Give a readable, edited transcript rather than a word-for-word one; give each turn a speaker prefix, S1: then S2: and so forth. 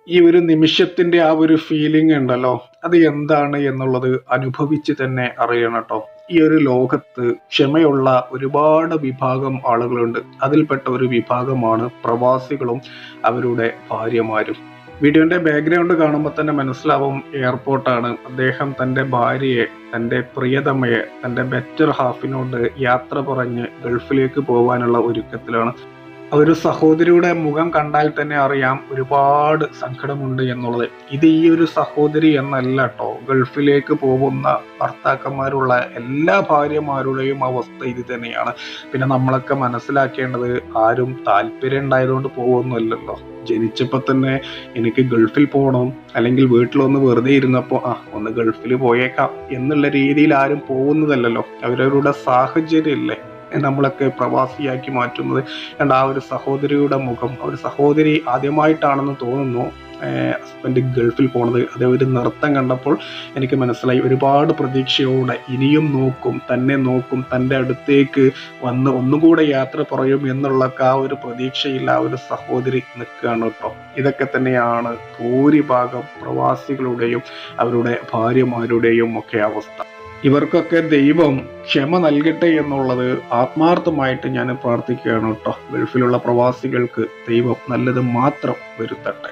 S1: ഈ ഒരു നിമിഷത്തിന്റെ ആ ഒരു ഫീലിംഗ് ഉണ്ടല്ലോ, അത് എന്താണ് എന്നുള്ളത് അനുഭവിച്ച് തന്നെ അറിയണം കേട്ടോ. ഈ ഒരു ലോകത്ത് ക്ഷമയുള്ള ഒരുപാട് വിഭാഗം ആളുകളുണ്ട്. അതിൽപ്പെട്ട ഒരു വിഭാഗമാണ് പ്രവാസികളും അവരുടെ ഭാര്യമാരും. വീഡിയോന്റെ ബാക്ക്ഗ്രൗണ്ട് കാണുമ്പോൾ തന്നെ മനസ്സിലാവും എയർപോർട്ടാണ്. അദ്ദേഹം തൻ്റെ ഭാര്യയെ, തൻ്റെ പ്രിയതമയെ, തൻ്റെ ബെറ്റർ ഹാഫിനോട് യാത്ര പറഞ്ഞ് ഗൾഫിലേക്ക് പോകാനുള്ള ഒരുക്കത്തിലാണ്. ഒരു സഹോദരിയുടെ മുഖം കണ്ടാൽ തന്നെ അറിയാം ഒരുപാട് സങ്കടമുണ്ട് എന്നുള്ളത്. ഇത് ഈ ഒരു സഹോദരി എന്നല്ല കേട്ടോ, ഗൾഫിലേക്ക് പോകുന്ന ഭർത്താക്കന്മാരുള്ള എല്ലാ ഭാര്യമാരുടെയും അവസ്ഥ ഇത് തന്നെയാണ്. പിന്നെ നമ്മളൊക്കെ മനസ്സിലാക്കേണ്ടത്, ആരും താല്പര്യം ഉണ്ടായതുകൊണ്ട് പോകുന്നല്ലോ. ജനിച്ചപ്പോൾ തന്നെ എനിക്ക് ഗൾഫിൽ പോകണം, അല്ലെങ്കിൽ വീട്ടിലൊന്ന് വെറുതെ ഇരുന്നപ്പോൾ ഒന്ന് ഗൾഫിൽ പോയേക്കാം എന്നുള്ള രീതിയിൽ ആരും പോകുന്നതല്ലല്ലോ. അവരവരുടെ സാഹചര്യമില്ലേ നമ്മളൊക്കെ പ്രവാസിയാക്കി മാറ്റുന്നത്. കണ്ട ആ ഒരു സഹോദരിയുടെ മുഖം, ആ ഒരു സഹോദരി ആദ്യമായിട്ടാണെന്ന് തോന്നുന്നു ഹസ്ബൻഡ് ഗൾഫിൽ പോണത്. അതേ ഒരു നൃത്തം കണ്ടപ്പോൾ എനിക്ക് മനസ്സിലായി, ഒരുപാട് പ്രതീക്ഷയോടെ ഇനിയും നോക്കും, തന്നെ നോക്കും, തൻ്റെ അടുത്തേക്ക് വന്ന് ഒന്നുകൂടെ യാത്ര പറയും എന്നുള്ള ആ ഒരു പ്രതീക്ഷയിൽ ആ ഒരു സഹോദരി നിൽക്കുകയാണ് കേട്ടോ. ഇതൊക്കെ തന്നെയാണ് ഭൂരിഭാഗം പ്രവാസികളുടെയും അവരുടെ ഭാര്യമാരുടെയും ഒക്കെ അവസ്ഥ. ഇവർക്കൊക്കെ ദൈവം ക്ഷമ നൽകട്ടെ എന്നുള്ളത് ആത്മാർത്ഥമായിട്ട് ഞാൻ പ്രാർത്ഥിക്കുകയാണ് കേട്ടോ. ഗൾഫിലുള്ള പ്രവാസികൾക്ക് ദൈവം നല്ലത് മാത്രം വരുത്തട്ടെ.